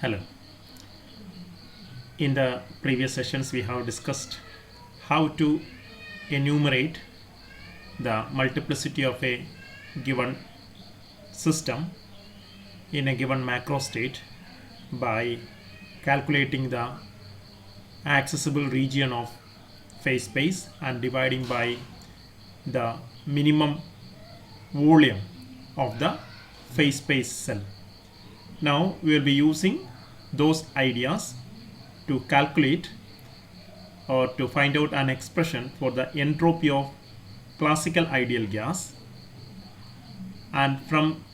Hello. In the previous sessions, we have discussed how to enumerate the multiplicity of a given system in a given macro state by calculating the accessible region of phase space and dividing by the minimum volume of the phase space cell. Now we will be using those ideas to calculate or to find out an expression for the entropy of classical ideal gas, and from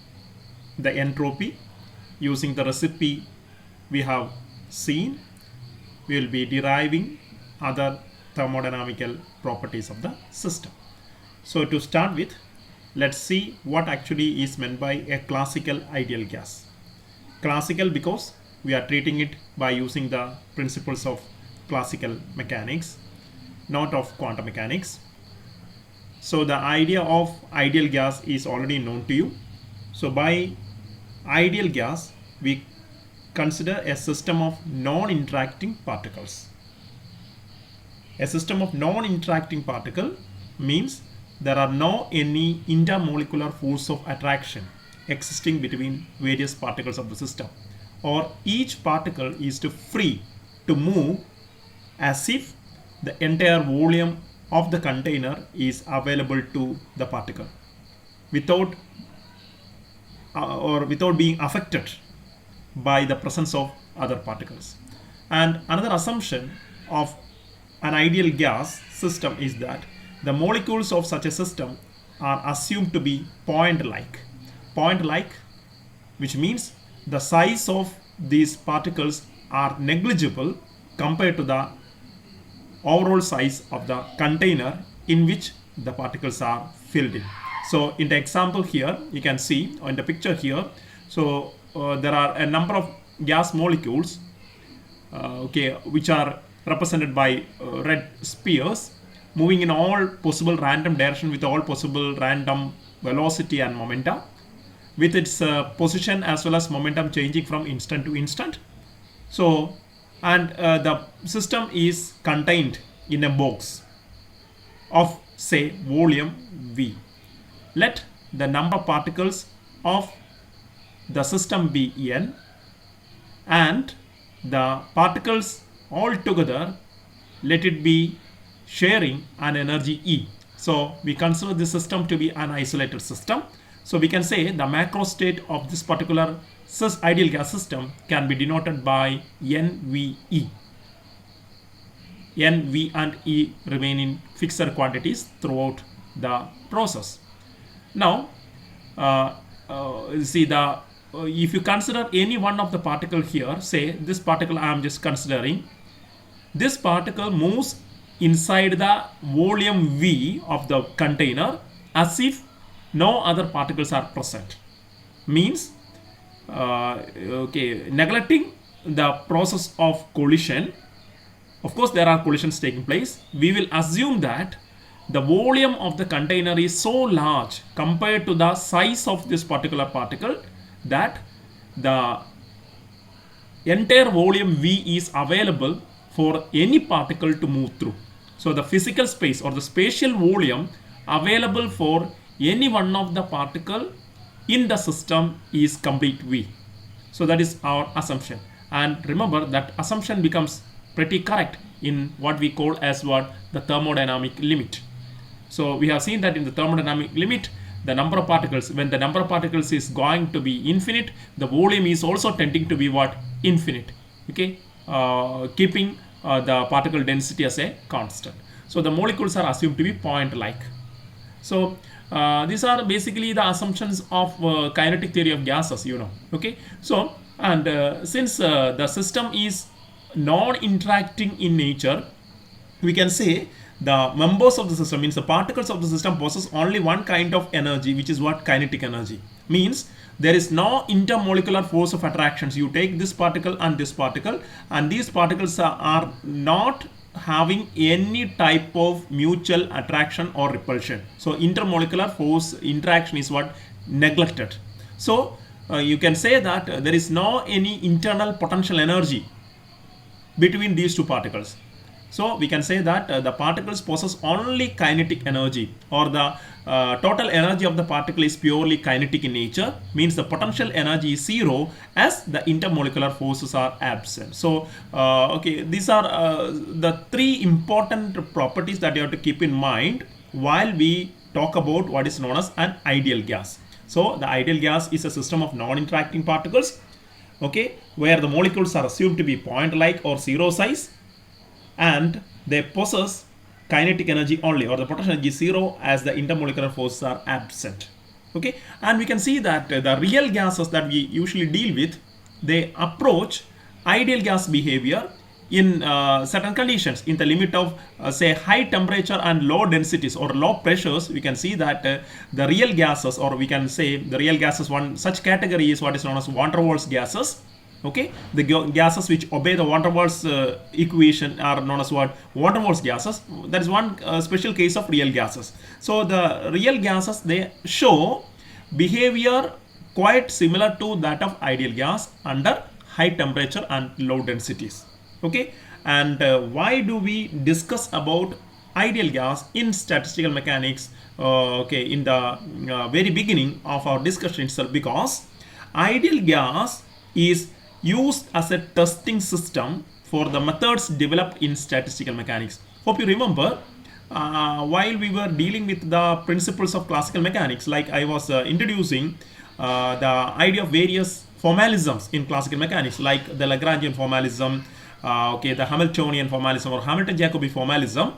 the entropy, using the recipe we have seen, we will be deriving other thermodynamical properties of the system. So to start with, let's see what actually is meant by a classical ideal gas. Classical because we are treating it by using the principles of classical mechanics, not of quantum mechanics. So the idea of ideal gas is already known to you. So by ideal gas, we consider a system of non-interacting particles. A system of non-interacting particle means there are no any intermolecular force of attraction existing between various particles of the system, or each particle is free to move as if the entire volume of the container is available to the particle without being affected by the presence of other particles. And another assumption of an ideal gas system is that the molecules of such a system are assumed to be point-like, which means the size of these particles are negligible compared to the overall size of the container in which the particles are filled in. So in the example here, you can see in the picture here, so there are a number of gas molecules which are represented by red spheres moving in all possible random direction with all possible random velocity and momentum, with its position as well as momentum changing from instant to instant. So, and the system is contained in a box of, say, volume V. Let the number of particles of the system be n, and the particles all together, let it be sharing an energy E. So we consider this system to be an isolated system. So we can say the macro state of this particular ideal gas system can be denoted by NVE. NV and E remain in fixed quantities throughout the process. Now, see if you consider any one of the particle here, say this particle I am just considering, this particle moves inside the volume V of the container as if no other particles are present. Means, neglecting the process of collision. Of course, there are collisions taking place. We will assume that the volume of the container is so large compared to the size of this particular particle that the entire volume V is available for any particle to move through. So the physical space or the spatial volume available for any one of the particle in the system is complete V. So that is our assumption. And remember that assumption becomes pretty correct in what we call as the thermodynamic limit. So we have seen that in the thermodynamic limit, the number of particles, when the number of particles is going to be infinite, the volume is also tending to be infinite. Okay, keeping the particle density as a constant. So the molecules are assumed to be point-like. So these are basically the assumptions of kinetic theory of gases, Okay, so and since the system is non-interacting in nature, we can say the members of the system, means the particles of the system, possess only one kind of energy, which is kinetic energy. Means there is no intermolecular force of attractions. You take this particle, and these particles are not having any type of mutual attraction or repulsion. So intermolecular force interaction is neglected. So you can say that there is no any internal potential energy between these two particles. So we can say that the particles possess only kinetic energy, or the total energy of the particle is purely kinetic in nature, means the potential energy is zero as the intermolecular forces are absent. So okay, these are the three important properties that you have to keep in mind while we talk about what is known as an ideal gas. So the ideal gas is a system of non-interacting particles, okay, where the molecules are assumed to be point-like or zero size, and they possess kinetic energy only, or the potential energy is zero as the intermolecular forces are absent. Okay, and we can see that the real gases that we usually deal with, they approach ideal gas behavior in certain conditions. In the limit of say high temperature and low densities or low pressures, we can see that the real gases, or we can say the real gases, one such category is what is known as van der Waals gases. Okay, the gases which obey the van der Waals equation are known as what? Van der Waals gases. That is one special case of real gases. So the real gases, they show behavior quite similar to that of ideal gas under high temperature and low densities. Okay, and why do we discuss about ideal gas in statistical mechanics? Okay, in the very beginning of our discussion itself, because ideal gas is used as a testing system for the methods developed in statistical mechanics. Hope you remember, while we were dealing with the principles of classical mechanics, like I was introducing the idea of various formalisms in classical mechanics, like the Lagrangian formalism, okay, the Hamiltonian formalism or Hamilton-Jacobi formalism.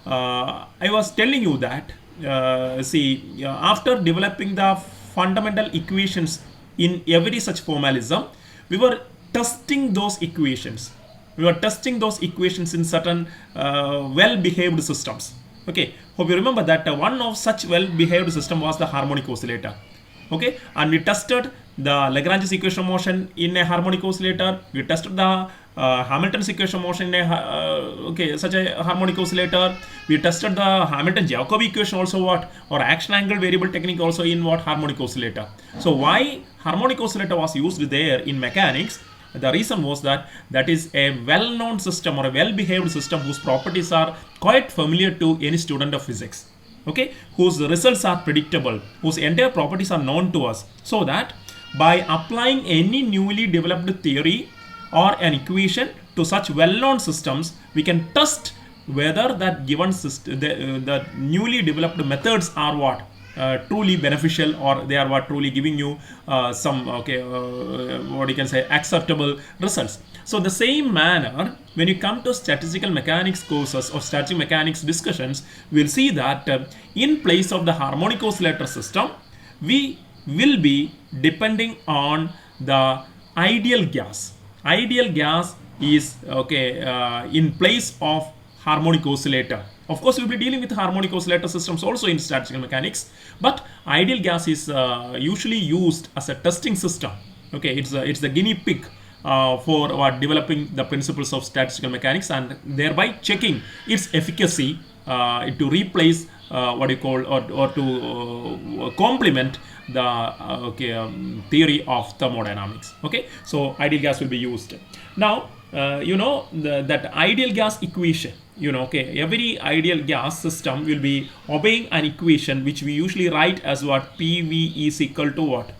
I was telling you that after developing the fundamental equations in every such formalism, we were testing those equations. We were testing those equations in certain well-behaved systems. Okay, hope you remember that one of such well-behaved system was the harmonic oscillator. Okay, and we tested the Lagrange's equation of motion in a harmonic oscillator. We tested the Hamilton's equation of motion in a such a harmonic oscillator. We tested the Hamilton-Jacobi equation also, what, or action angle variable technique also in what? Harmonic oscillator. So why harmonic oscillator was used there in mechanics? The reason was that that is a well-known system or a well-behaved system whose properties are quite familiar to any student of physics. Okay, whose results are predictable, whose entire properties are known to us, so that by applying any newly developed theory or an equation to such well-known systems, we can test whether that given system, the newly developed methods are what? Truly beneficial, or they are what? Truly giving you some what you can say acceptable results. So the same manner, when you come to statistical mechanics courses or statistical mechanics discussions, we'll see that in place of the harmonic oscillator system, we will be depending on the ideal gas. Ideal gas is in place of harmonic oscillator. Of course, we'll be dealing with harmonic oscillator systems also in statistical mechanics, but ideal gas is usually used as a testing system. Okay, it's the guinea pig for developing the principles of statistical mechanics, and thereby checking its efficacy to replace what you call or to complement the theory of thermodynamics. Okay, so ideal gas will be used. Now that ideal gas equation, every ideal gas system will be obeying an equation which we usually write as what? PV is equal to what?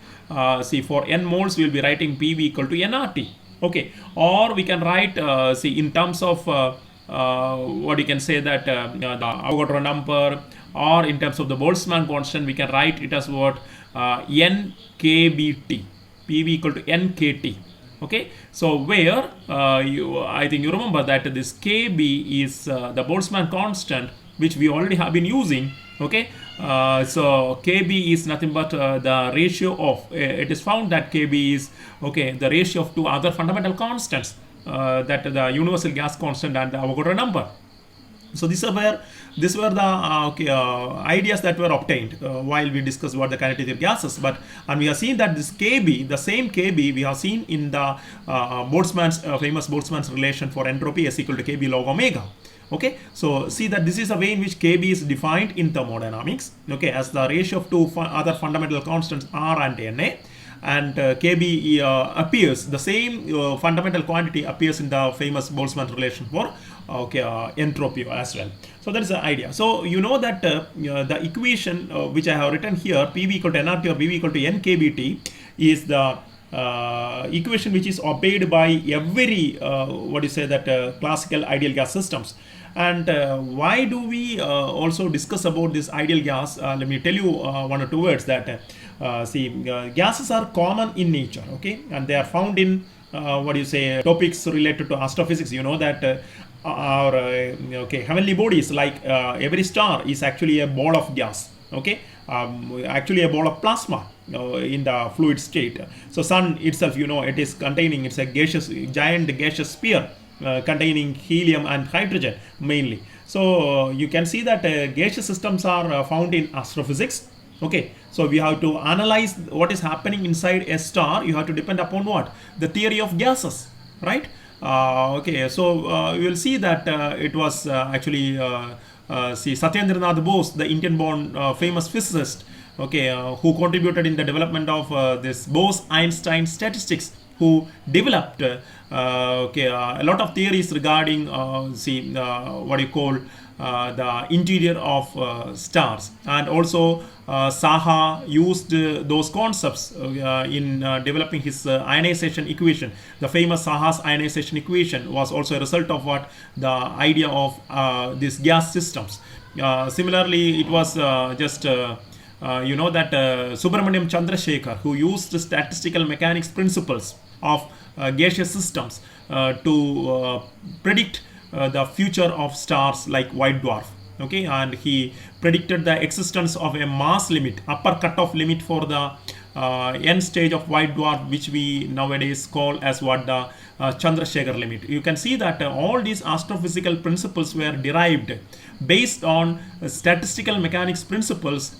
For n moles we will be writing PV equal to nRT. Okay, or we can write in terms of what you can say that the Avogadro number, or in terms of the Boltzmann constant, we can write it as what? NKBT, PV equal to NKT. Okay, so where I think you remember that this KB is the Boltzmann constant, which we already have been using. Okay, so KB is nothing but the ratio of, it is found that KB is the ratio of two other fundamental constants, that the universal gas constant and the Avogadro number. So these were the ideas that were obtained while we discussed about the kinetic of gases. And we have seen that this KB, the same KB, we have seen in the Boltzmann's famous Boltzmann's relation for entropy S equal to KB log omega. Okay, so see that this is a way in which KB is defined in thermodynamics. Okay, as the ratio of two other fundamental constants R and Na, and Kb appears, the same fundamental quantity appears in the famous Boltzmann relation for entropy as well. So that is the idea. So you know that the equation which I have written here, PV equal to nRT or PV equal to NKBT, is the equation which is obeyed by every classical ideal gas systems. And why do we also discuss about this ideal gas? Let me tell you one or two words that gases are common in nature, okay, and they are found in topics related to astrophysics. You know that our heavenly bodies, like every star, is actually a ball of gas, okay, actually a ball of plasma in the fluid state. So sun itself, you know, it is containing, it's a giant gaseous sphere containing helium and hydrogen mainly. So you can see that gaseous systems are found in astrophysics. Okay, so we have to analyze what is happening inside a star. You have to depend upon what? The theory of gases, right? So you will see that it was actually Satyendranath Bose, the Indian-born famous physicist, who contributed in the development of this Bose-Einstein statistics, who developed a lot of theories regarding the interior of stars. And also Saha used those concepts in developing his ionization equation. The famous Saha's ionization equation was also a result of what? The idea of these gas systems. Similarly, it was Subramaniam Chandrasekhar, who used statistical mechanics principles of gaseous systems to predict the future of stars like white dwarf. Okay, and he predicted the existence of a mass limit, upper cutoff limit for the end stage of white dwarf, which we nowadays call as what the Chandrasekhar limit. You can see that all these astrophysical principles were derived based on statistical mechanics principles,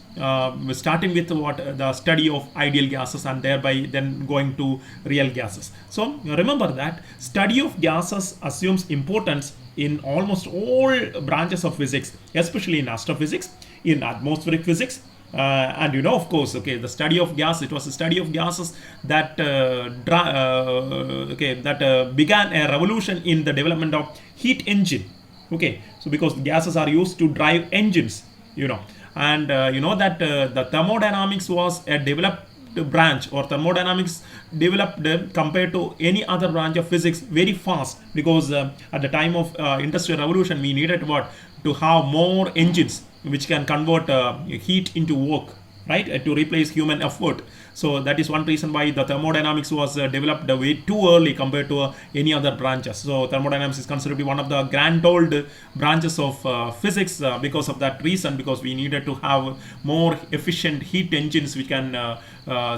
starting with the study of ideal gases and thereby then going to real gases. So remember that study of gases assumes importance in almost all branches of physics, especially in astrophysics, in atmospheric physics, and you know, of course, the study of gas, it was a study of gases that began a revolution in the development of heat engine. Okay, so because gases are used to drive engines, you know, and you know that the thermodynamics was a developed branch, or thermodynamics developed compared to any other branch of physics very fast, because at the time of industrial revolution we needed to have more engines which can convert heat into work, right, to replace human effort. So that is one reason why the thermodynamics was developed way too early compared to any other branches. So thermodynamics is considered to be one of the grand old branches of physics because of that reason, because we needed to have more efficient heat engines which can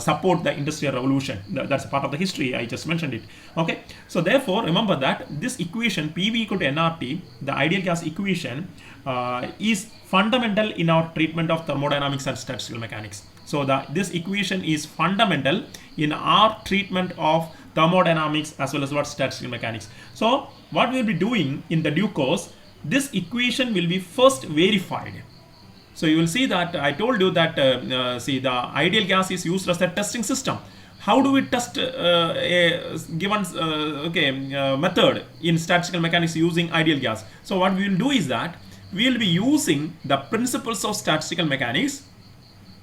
support the industrial revolution. That's a part of the history, I just mentioned it. Okay, so therefore remember that this equation PV equal to nRT, the ideal gas equation, is fundamental in our treatment of thermodynamics and statistical mechanics. So this equation is fundamental in our treatment of thermodynamics as well as statistical mechanics. So what we will be doing in the due course, this equation will be first verified. So you will see that I told you that the ideal gas is used as a testing system. How do we test a given method in statistical mechanics using ideal gas? So what we will do is that we will be using the principles of statistical mechanics,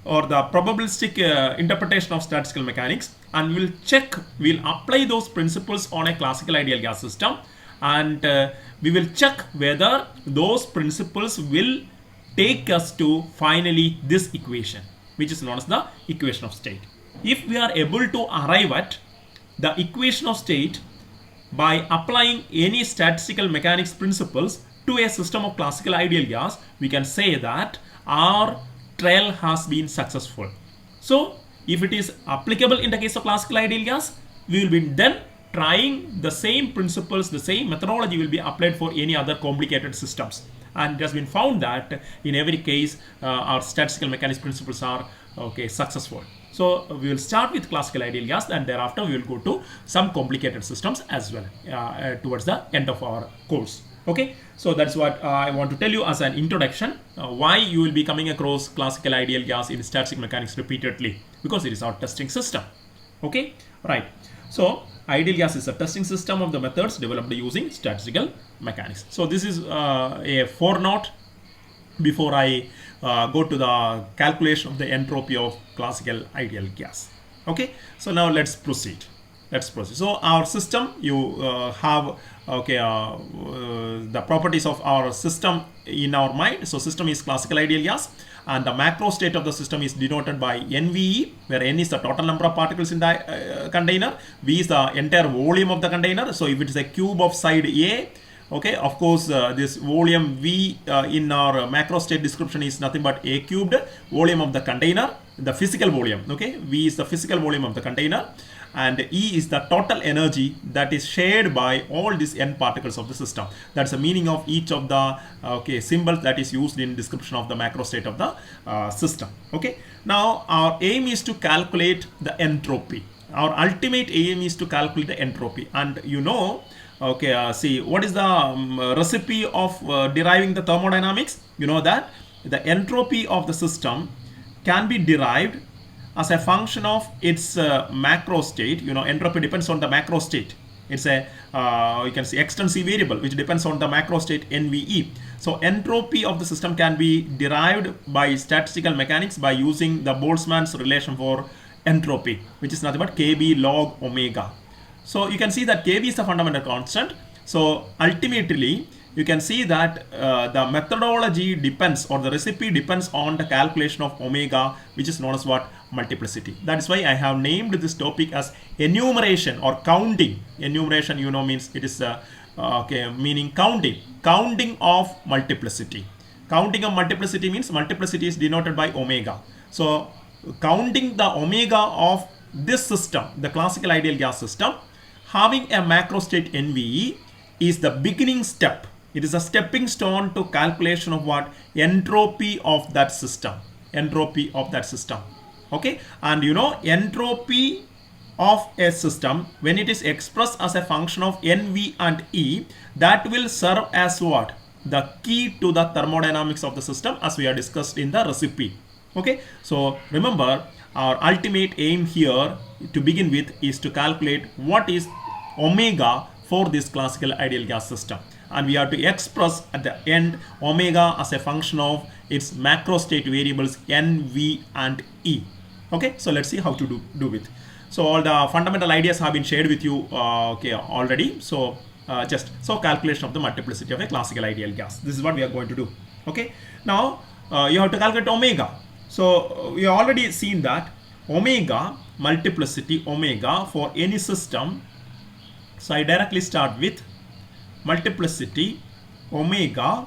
or the probabilistic interpretation of statistical mechanics, and we'll apply those principles on a classical ideal gas system, and we will check whether those principles will take us to finally this equation, which is known as the equation of state. If we are able to arrive at the equation of state by applying any statistical mechanics principles to a system of classical ideal gas, we can say that our trial has been successful. So if it is applicable in the case of classical ideal gas, we will be then trying the same principles, the same methodology will be applied for any other complicated systems. And it has been found that in every case our statistical mechanics principles are successful. So we will start with classical ideal gas, and thereafter we will go to some complicated systems as well towards the end of our course. Okay, so that's what I want to tell you as an introduction, why you will be coming across classical ideal gas in statistical mechanics repeatedly, because it is our testing system. Okay, right. So ideal gas is a testing system of the methods developed using statistical mechanics. So this is a foreknote before I go to the calculation of the entropy of classical ideal gas. Okay, so now let's proceed. So our system, you have the properties of our system in our mind. So system is classical ideal gas, and the macro state of the system is denoted by NVE, where N is the total number of particles in the container, V is the entire volume of the container. So if it is a cube of side A, okay, of course this volume V in our macro state description is nothing but A cubed, volume of the container, the physical volume. Okay, V is the physical volume of the container, and E is the total energy that is shared by all these N particles of the system. That's the meaning of each of the symbols that is used in description of the macro state of the system. Okay, now our aim is to calculate the entropy. Our ultimate aim is to calculate the entropy, and you know, see, what is the recipe of deriving the thermodynamics? You know that the entropy of the system can be derived as a function of its macro state. You know, entropy depends on the macro state. It's a you can see extensive variable which depends on the macro state NVE. So entropy of the system can be derived by statistical mechanics by using the Boltzmann's relation for entropy, which is nothing but Kb log omega. So you can see that Kb is the fundamental constant. So ultimately you can see that the methodology depends, or the recipe depends on the calculation of omega, which is known as what? Multiplicity. That is why I have named this topic as enumeration or counting. Enumeration, you know, means it is meaning counting of multiplicity. Counting of multiplicity means multiplicity is denoted by omega. So counting the omega of this system, the classical ideal gas system, having a macro state NVE, is the beginning step. It is a stepping stone to calculation of what? Entropy of that system. Entropy of that system. Okay, and you know, entropy of a system, when it is expressed as a function of NV and E, that will serve as what? The key to the thermodynamics of the system, as we have discussed in the recipe. Okay, so remember, our ultimate aim here to begin with is to calculate what is omega for this classical ideal gas system, and we have to express at the end omega as a function of its macro state variables N, V and E. Okay, so let's see how to do it. So all the fundamental ideas have been shared with you already. So calculation of the multiplicity of a classical ideal gas, this is what we are going to do. Okay, now you have to calculate omega. So we have already seen that omega, multiplicity omega for any system. So I directly start with multiplicity omega.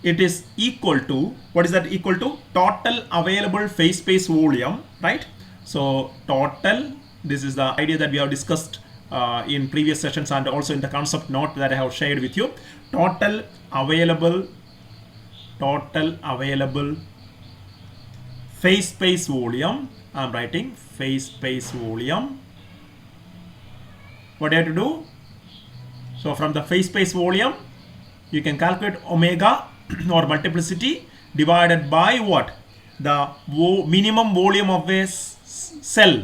It is equal to, what is that equal to? Total available phase space volume, right? So total, this is the idea that we have discussed in previous sessions and also in the concept note that I have shared with you. Total available phase space volume. I am writing phase space volume. What do you have to do? So from the phase space volume, you can calculate omega or multiplicity divided by what? The minimum volume of a cell.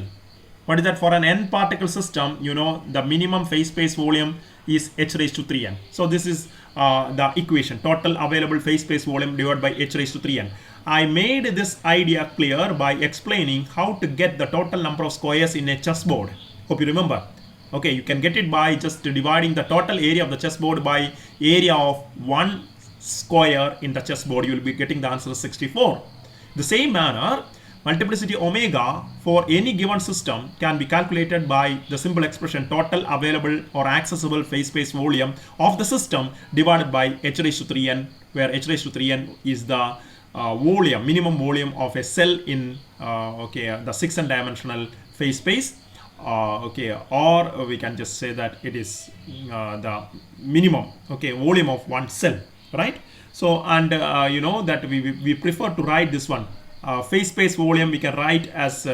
What is that? For an n particle system, you know, the minimum phase space volume is h raised to 3n. So this is the equation, total available phase space volume divided by h raised to 3n. I made this idea clear by explaining how to get the total number of squares in a chessboard. Hope you remember. Okay, you can get it by just dividing the total area of the chessboard by area of one square in the chessboard. You will be getting the answer 64. The same manner, multiplicity omega for any given system can be calculated by the simple expression total available or accessible phase space volume of the system divided by h raised to 3n, where h raised to 3n is the volume, minimum volume of a cell in the 6n dimensional phase space. Or we can just say that it is the minimum volume of one cell, right? So, and you know that we prefer to write this one phase space volume. We can write as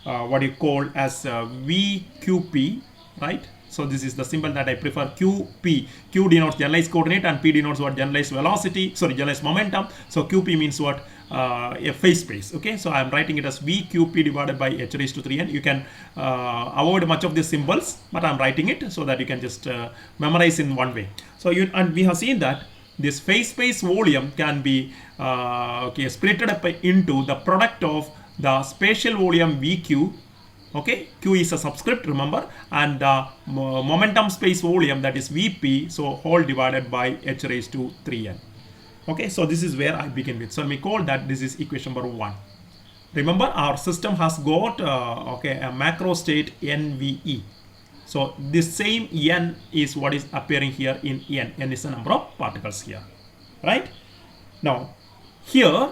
what you call as VQP, right? So this is the symbol that I prefer, QP. Q denotes generalized coordinate and P denotes what? Generalized velocity, sorry, generalized momentum. So QP means what? a phase space. Okay, so I'm writing it as VQP divided by h raised to 3n. You can avoid much of the symbols, but I'm writing it so that you can just memorize in one way. So and we have seen that this phase space volume can be split up into the product of the spatial volume VQ. Okay, Q is a subscript, remember, and the momentum space volume, that is VP, so whole divided by h raised to 3n. Okay, so this is where I begin with. So let me call that this is equation number 1. Remember, our system has got a macro state NVE. So this same n is what is appearing here in n. N is the number of particles here, right? Now here,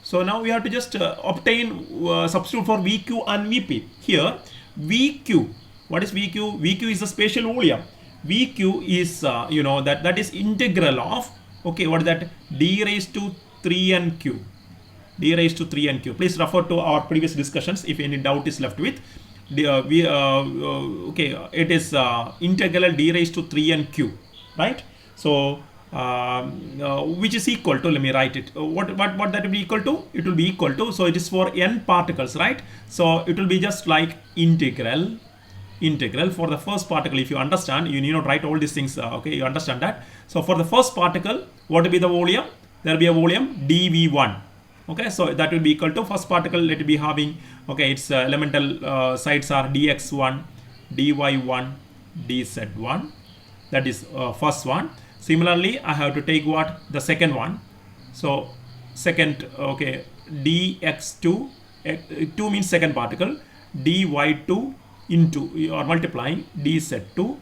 so now we have to just obtain substitute for VQ and VP. Here VQ, what is VQ? VQ is the spatial volume. VQ is that is integral of, okay, what is that, d raised to 3n q. D raised to 3n q. Please refer to our previous discussions if any doubt is left with. It is integral d raised to 3n q, right? So which is equal to, let me write it, what that will be equal to? It will be equal to, so it is for n particles, right? So it will be just like integral for the first particle. If you understand, you need not write all these things, okay, you understand that. So for the first particle, what will be the volume? There will be a volume dV1. Okay, so that will be equal to first particle, let it be having, okay, its elemental sides are dx1, dy1, dz1. That is first one. Similarly, I have to take what? The second one. So second, okay, dx2, 2 means second particle, dy2 into, you are multiplying dz2.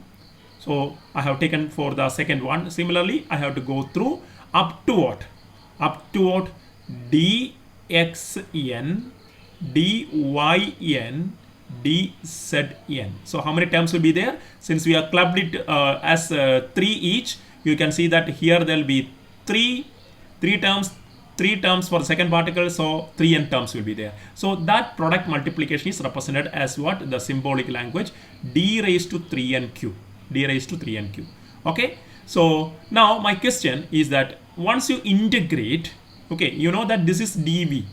So I have taken for the second one. Similarly, I have to go through up to what? Up to what? dxn, dyn, dzn. So how many terms will be there? Since we have clubbed it as 3 each, you can see that here there will be three terms for the second particle, so 3n terms will be there. So that product multiplication is represented as what? The symbolic language, d raised to 3n q. D raised to 3n q. Okay, so now my question is that once you integrate, okay, you know that this is dV,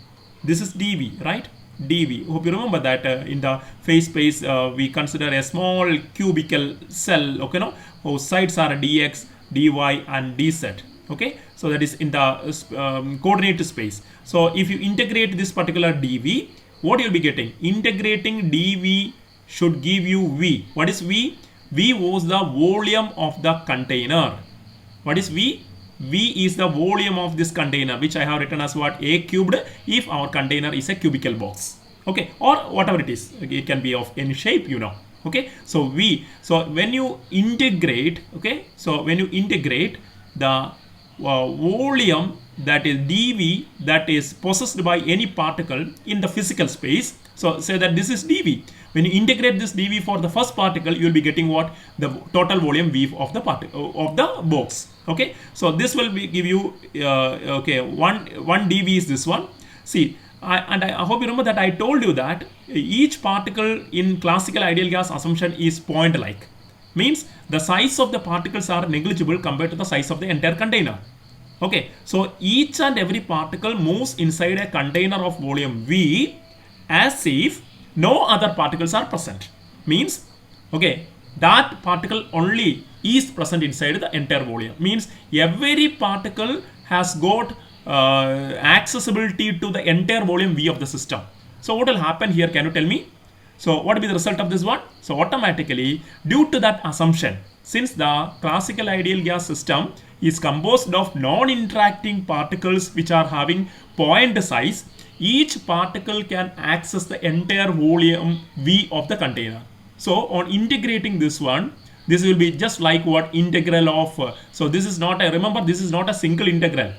right? dV. Hope you remember that in the phase space we consider a small cubical cell, okay, no, whose sides are dx, dy and dz. Okay, so that is in the coordinate space. So if you integrate this particular dV, what you'll be getting? Integrating dV should give you V. What is V? V was the volume of the container. What is V? V is the volume of this container, which I have written as what? A cubed, if our container is a cubical box. Okay, or whatever it is. It can be of any shape, you know. Okay, so V. So when you integrate, okay, so when you integrate the volume, that is dV, that is possessed by any particle in the physical space. So say that this is dV. When you integrate this dV for the first particle, you will be getting what? The total volume V of the particle of the box. Okay, so this will be give you one dV is this one. See, I hope you remember that I told you that each particle in classical ideal gas assumption is point like. Means the size of the particles are negligible compared to the size of the entire container. Okay, so each and every particle moves inside a container of volume V as if no other particles are present. Means, okay, that particle only is present inside the entire volume. Means every particle has got accessibility to the entire volume V of the system. So what will happen here? Can you tell me? So what will be the result of this one? So automatically, due to that assumption, since the classical ideal gas system is composed of non-interacting particles which are having point size, each particle can access the entire volume V of the container. So on integrating this one, this will be just like what? Integral of, so this is not a, remember, this is not a single integral.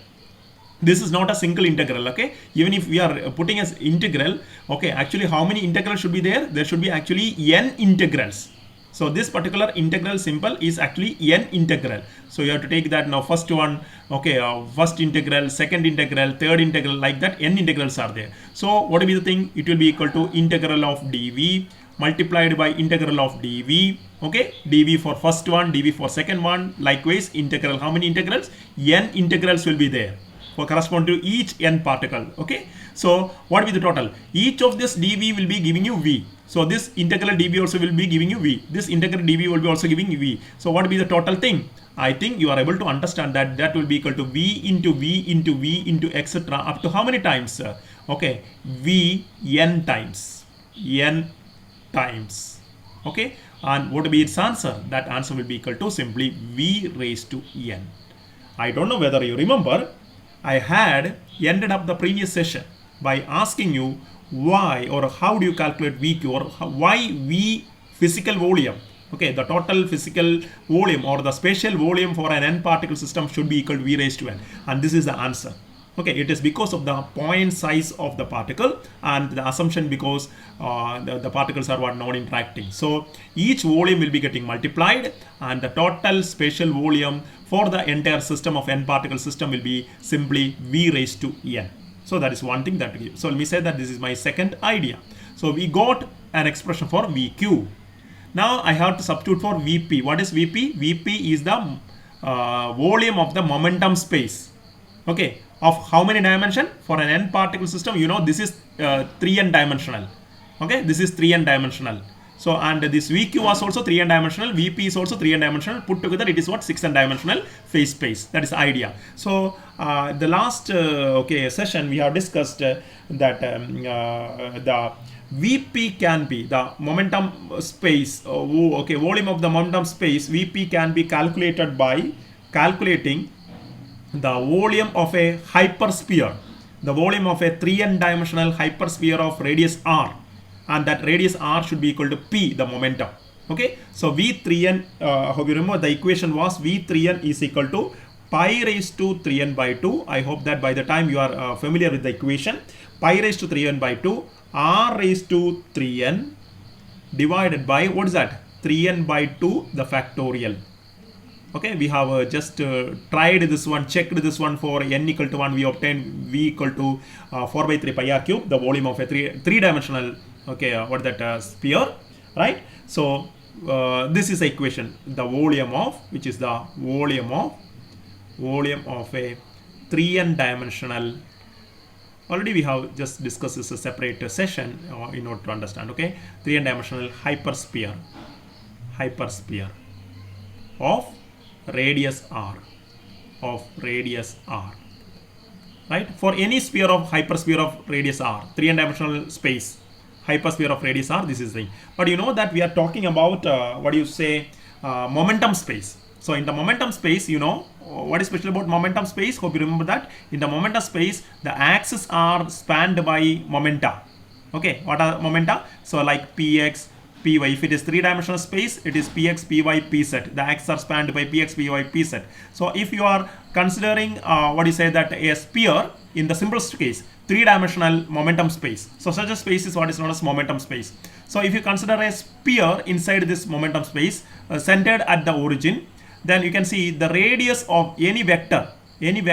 This is not a single integral, okay? Even if we are putting as integral, okay, actually how many integrals should be there? There should be actually n integrals. So this particular integral symbol is actually n integral. So you have to take that now, first one, okay, first integral, second integral, third integral, like that, n integrals are there. So what will be the thing? It will be equal to integral of dV multiplied by integral of dV, okay, dV for first one, dV for second one, likewise integral, how many integrals? N integrals will be there. for correspond to each n particle. Okay, so what will be the total? Each of this dv will be giving you v. So this integral dv also will be giving you v. This integral dv will be also giving you v. So what will be the total thing? I think you are able to understand that that will be equal to v into v into v into etc. up to how many times? Okay, v n times. N times. Okay, and what will be its answer? That answer will be equal to simply v raised to n. I don't know whether you remember, I had ended up the previous session by asking you why or how do you calculate VQ or why V physical volume. Okay, the total physical volume or the spatial volume for an n particle system should be equal to V raised to n, and this is the answer. Okay, it is because of the point size of the particle and the assumption because the particles are what non-interacting. So each volume will be getting multiplied and the total spatial volume for the entire system of n particle system will be simply V raised to n. So that is one thing that we give. So let me say that this is my second idea. So we got an expression for VQ. Now I have to substitute for VP. What is VP? VP is the volume of the momentum space. Okay, of how many dimension? For an n particle system, you know this is 3n dimensional. Okay, this is 3n dimensional. So and this VQ was also 3n dimensional, VP is also 3n dimensional. Put together it is what 6n dimensional phase space. That is the idea. So the last session we have discussed that the VP can be the momentum space. Volume of the momentum space VP can be calculated by calculating the volume of a hypersphere, the volume of a 3n dimensional hypersphere of radius r, and that radius r should be equal to p, the momentum. Okay, so v3n, hope you remember the equation was v3n is equal to pi raised to 3n by 2. I hope that by the time you are familiar with the equation, pi raised to 3n by 2 r raised to 3n divided by what is that? 3n by 2 the factorial. Okay, we have just tried this one, checked this one for n equal to 1. We obtained v equal to 4 by 3 pi r cube, the volume of a three-dimensional sphere, right? So this is the equation, the volume of, which is the volume of a 3n dimensional. Already we have just discussed this a separate session in order to understand. Okay, 3n dimensional hypersphere of radius r, right? For any sphere of hypersphere of radius r, 3n dimensional space, hypersphere of radius r, this is the thing. But you know that we are talking about momentum space. So in the momentum space, you know what is special about momentum space? Hope you remember that in the momentum space the axes are spanned by momenta. Okay, what are momenta? So like px, py. If it is three-dimensional space, it is px, py, pz. The axes are spanned by px, py, pz. So if you are considering that a sphere in the simplest case, three-dimensional momentum space. So such a space is what is known as momentum space. So if you consider a sphere inside this momentum space centered at the origin, then you can see the radius of any vector to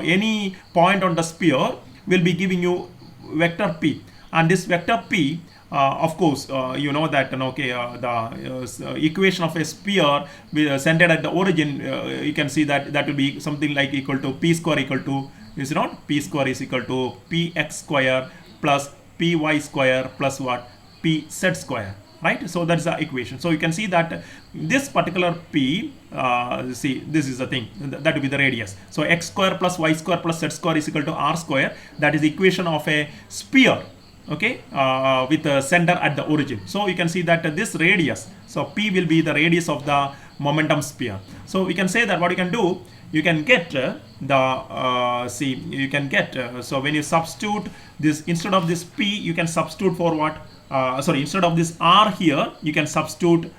any point on the sphere will be giving you vector p. And this vector p, of course, you know that the equation of a sphere centered at the origin, you can see that that will be something like equal to p square equal to, is it not? P square is equal to px square plus py square plus what? Pz square, right? So that's the equation. So you can see that this particular p, see, this is the thing, that will be the radius. So x square plus y square plus z square is equal to r square. That is the equation of a sphere. Okay, with the center at the origin. So you can see that this radius, so p will be the radius of the momentum sphere. So we can say that what you can do, you can get so when you substitute this, instead of this p, you can substitute for what? Instead of this r here, you can substitute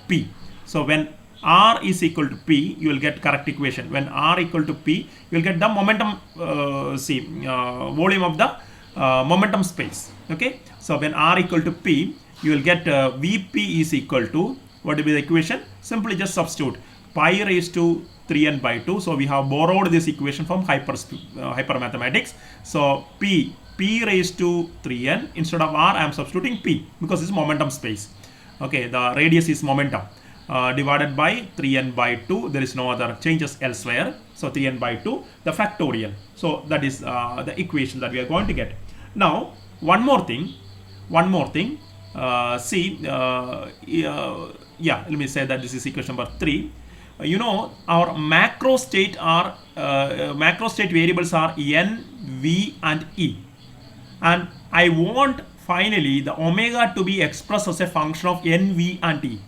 p. So when r is equal to p, you will get correct equation. When r equal to p, you will get the momentum volume of the momentum space. Okay, so when r equal to p, you will get vp is equal to, what will be the equation? Simply just substitute pi raised to 3n by 2. So we have borrowed this equation from hyper mathematics. So p raised to 3n, instead of r I am substituting p because it's momentum space. Okay, the radius is momentum. divided by 3n by 2. There is no other changes elsewhere. So 3n by 2, the factorial. So that is the equation that we are going to get. Now, one more thing. Let me say that this is equation number 3. Our macro state variables are n, v, and e, and I want finally the omega to be expressed as a function of n, v, and e.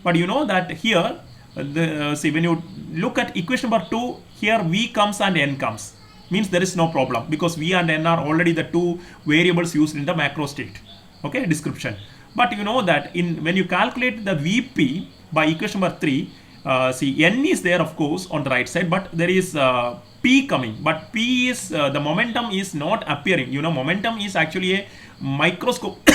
But you know that here, when you look at equation number 2, here v comes and n comes. Means there is no problem because v and n are already the two variables used in the macro state. Okay, description. But you know that when you calculate the Vp by equation number 3, n is there of course on the right side, but there is p coming. But p is the momentum is not appearing. Momentum is actually a microscopic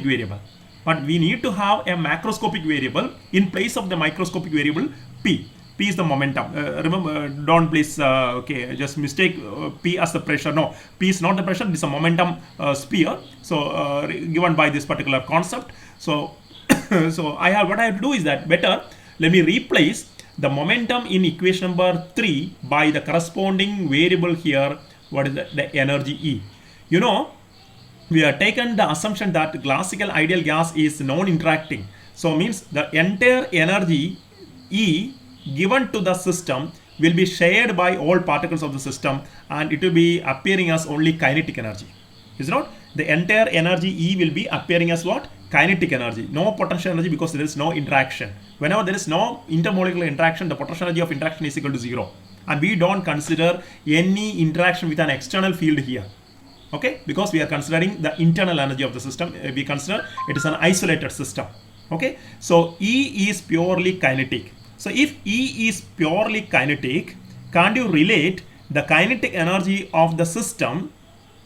variable. But we need to have a macroscopic variable in place of the microscopic variable p. P is the momentum. Remember, don't please just mistake P as the pressure. No, P is not the pressure. It is a momentum sphere. So given by this particular concept. So what I have to do is that better let me replace the momentum in equation number 3 by the corresponding variable here. What is the energy E? We have taken the assumption that classical ideal gas is non-interacting. So means the entire energy E given to the system will be shared by all particles of the system, and it will be appearing as only kinetic energy. Is it not? The entire energy E will be appearing as what? Kinetic energy. No potential energy because there is no interaction. Whenever there is no intermolecular interaction, the potential energy of interaction is equal to 0. And we don't consider any interaction with an external field here. Okay? Because we are considering the internal energy of the system. We consider it is an isolated system. Okay? So E is purely kinetic. So if E is purely kinetic, can't you relate the kinetic energy of the system,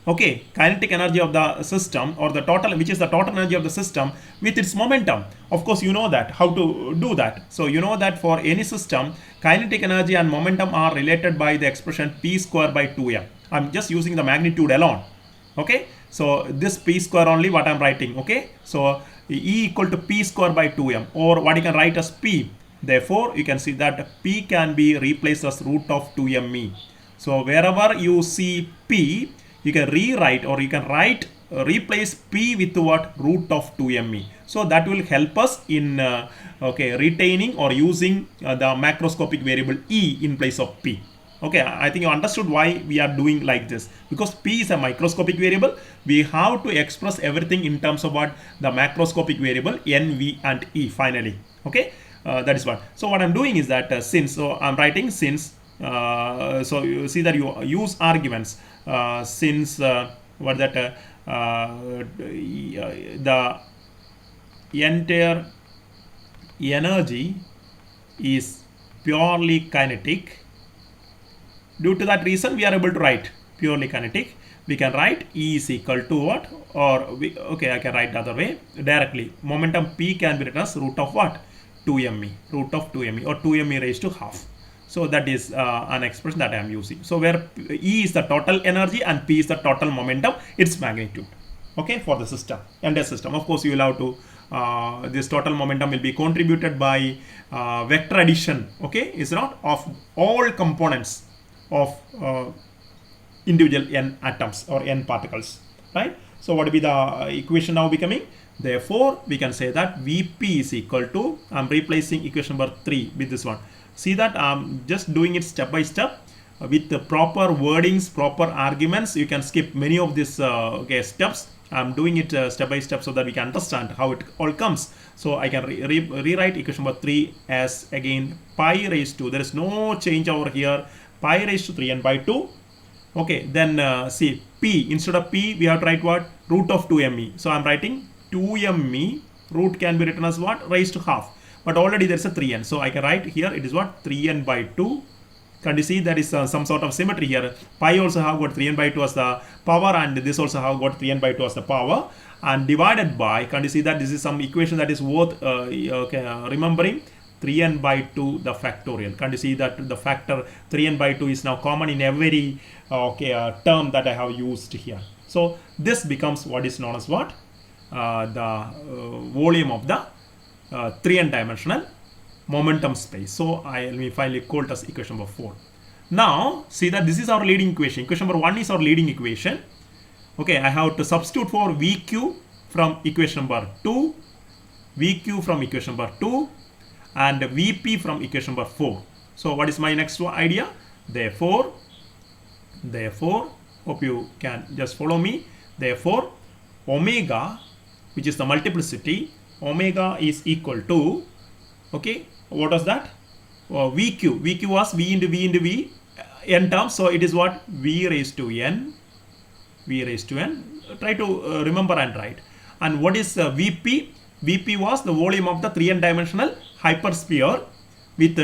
kinetic energy of the system, or the total, which is the total energy of the system, with its momentum? Of course, you know that, how to do that. So you know that for any system, kinetic energy and momentum are related by the expression p square by 2m. I'm just using the magnitude alone. Okay, so this p square only what I'm writing. Okay, so E equal to p square by 2m, or what you can write as p. Therefore, you can see that p can be replaced as root of 2me. So wherever you see p, you can rewrite, or you can replace p with what? Root of 2me. So that will help us in retaining or using the macroscopic variable E in place of p. Okay, I think you understood why we are doing like this, because p is a microscopic variable. We have to express everything in terms of what? The macroscopic variable n, v, and e finally. Okay. That is what. So what I'm doing is that I'm writing since. So you see that you use arguments since the entire energy is purely kinetic. Due to that reason, we are able to write purely kinetic. We can write E is equal to what? I can write the other way directly. Momentum P can be written as root of what? 2me, root of 2me, or 2me raised to half. So that is an expression that I am using. So where E is the total energy and P is the total momentum, its magnitude. Okay, for the system, entire system. Of course, you will have to, this total momentum will be contributed by vector addition. Okay, is not of all components of individual n atoms or n particles, right? So what will be the equation now becoming? Therefore, we can say that Vp is equal to, I'm replacing equation number 3 with this one. See that I'm just doing it step by step with the proper wordings, proper arguments. You can skip many of these steps. I'm doing it step by step so that we can understand how it all comes. So I can rewrite equation number 3 as again pi raised to, there is no change over here, pi raised to 3n by 2. Okay, then see p, instead of p we have to write what? Root of 2me. So I'm writing 2me, root can be written as what? Raised to half. But already there's a 3n. So I can write here it is what? 3n by 2. Can you see there is some sort of symmetry here? Pi also have got 3n by 2 as the power, and this also have got 3n by 2 as the power. And divided by, can you see that this is some equation that is worth remembering? 3n by 2 the factorial. Can you see that the factor 3n by 2 is now common in every term that I have used here. So this becomes what is known as what? The volume of the 3n dimensional momentum space. So let me finally call it as equation number 4. Now see that this is our leading equation. Equation number 1 is our leading equation. Okay, I have to substitute for VQ from equation number 2, VQ from equation number 2, and VP from equation number 4. So what is my next idea? Therefore, hope you can just follow me. Therefore, omega, which is the multiplicity, omega is equal to, okay, what was that? VQ. VQ was V into V into V, n terms. So it is what? V raised to n. V raised to n. Try to remember and write. And what is VP? VP was the volume of the 3n dimensional hypersphere with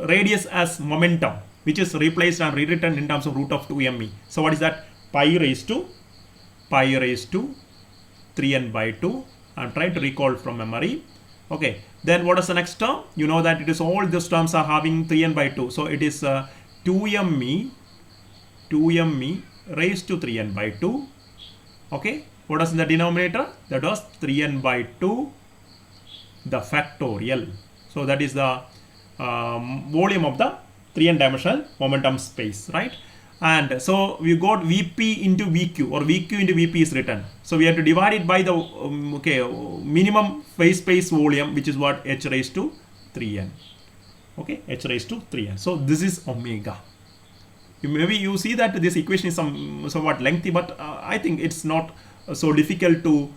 radius as momentum, which is replaced and rewritten in terms of root of 2me. So what is that? Pi raised to 3n by 2. I'm trying to recall from memory. Okay, then what is the next term? You know that it is all these terms are having 3n by 2. So it is 2me raised to 3n by 2. Okay, what is in the denominator? That was 3n by 2, the factorial. So that is the volume of the 3n dimensional momentum space, right? And so we got VP into VQ, or VQ into VP is written. So we have to divide it by the minimum phase space volume, which is what? H raised to 3n. Okay, H raised to 3n. So this is omega. Maybe you see that this equation is somewhat lengthy, but I think it's not so difficult to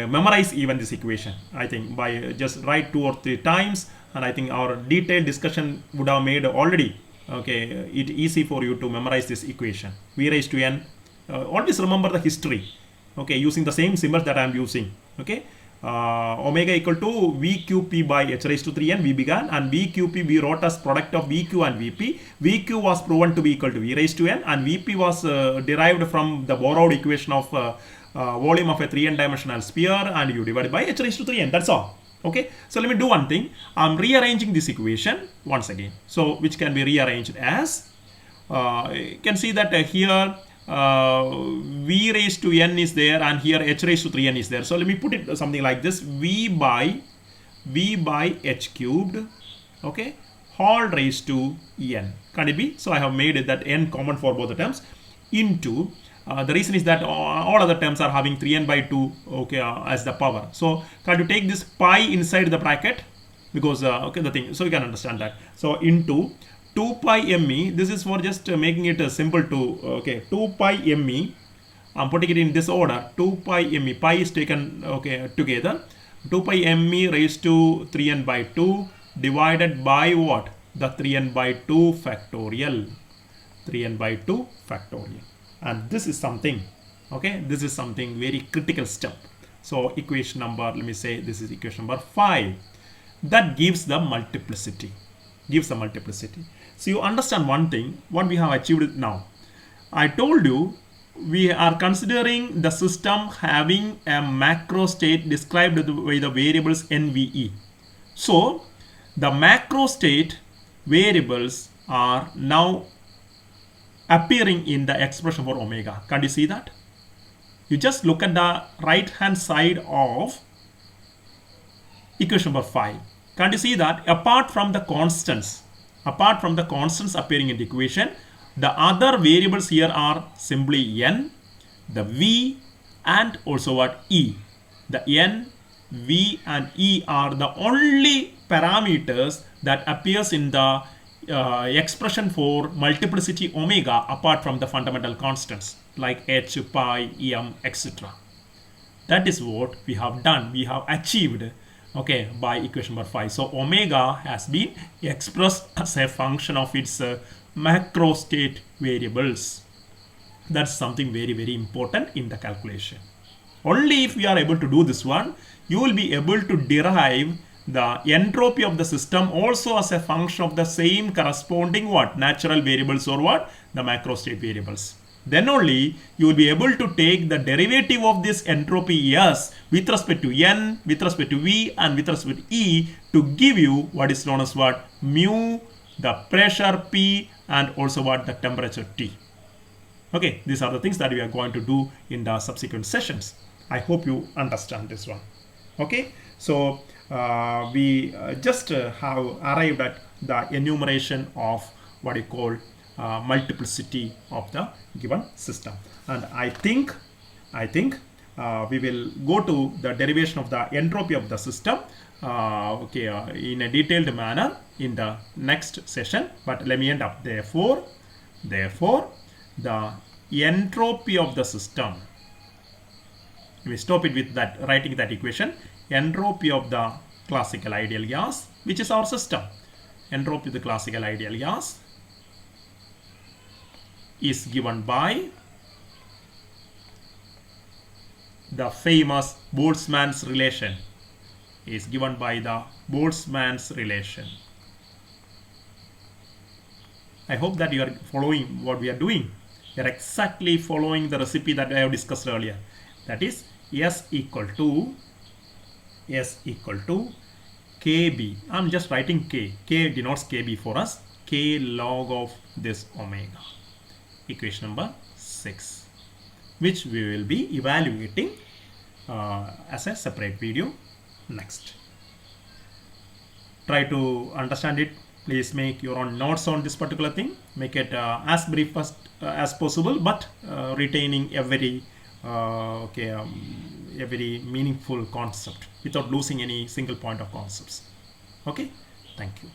memorize even this equation. I think by just write 2 or 3 times, and I think our detailed discussion would have made already it easy for you to memorize this equation. V raised to n. Always remember the history. Okay, using the same symbols that I am using. Okay, omega equal to VQP by H raised to 3n we began, and VQP we wrote as product of VQ and VP. VQ was proven to be equal to V raised to n, and VP was derived from the borrowed equation of volume of a 3n dimensional sphere, and you divide by H raised to 3n. That's all. Okay, so let me do one thing. I'm rearranging this equation once again. So which can be rearranged as you can see that here V raised to n is there, and here H raised to 3n is there. So let me put it something like this: V by H cubed, okay, whole raised to n. Can it be? So I have made it that n common for both the terms, into the reason is that all other terms are having 3n by 2, okay, as the power. So can you take this pi inside the bracket, because okay, the thing, so you can understand that. So into 2 pi me, this is for just making it simple to, okay, 2 pi me, I'm putting it in this order. 2 pi me, pi is taken, okay, together. 2 pi me raised to 3n by 2 divided by what? The 3n by 2 factorial. 3n by 2 factorial. And this is something, okay, this is something very critical step. So equation number, let me say this is equation number 5. That gives the multiplicity. So you understand one thing, what we have achieved now. I told you we are considering the system having a macro state described by the variables NVE. So the macro state variables are now appearing in the expression for omega. Can you see that? You just look at the right hand side of equation number 5. Can you see that apart from the constants appearing in the equation, the other variables here are simply n, the v, and also what? E. The n, v, and e are the only parameters that appears in the expression for multiplicity omega apart from the fundamental constants like h, pi, em, etc. That is what we have done. We have achieved, okay, by equation number 5. So omega has been expressed as a function of its macro state variables. That's something very, very important in the calculation. Only if we are able to do this one, you will be able to derive the entropy of the system also as a function of the same corresponding what? Natural variables, or what? The macro state variables. Then only you will be able to take the derivative of this entropy S with respect to n, with respect to v, and with respect to e to give you what is known as what? Mu, the pressure P, and also what? The temperature T. Okay, these are the things that we are going to do in the subsequent sessions. I hope you understand this one. Okay, so we just have arrived at the enumeration of what you call multiplicity of the given system, and I think we will go to the derivation of the entropy of the system in a detailed manner in the next session, but let me end up. Therefore the entropy of the system, we stop it with that, writing that equation, entropy of the classical ideal gas, which is our system. Entropy of the classical ideal gas is given by the famous Boltzmann's relation, is given by the Boltzmann's relation. I hope that you are following what we are doing. You are exactly following the recipe that I have discussed earlier. That is S equal to KB. I'm just writing K. K denotes KB for us. K log of this omega. Equation number 6, which we will be evaluating as a separate video next. Try to understand it. Please make your own notes on this particular thing. Make it as brief as possible, but retaining every very meaningful concept without losing any single point of concepts. Okay, thank you.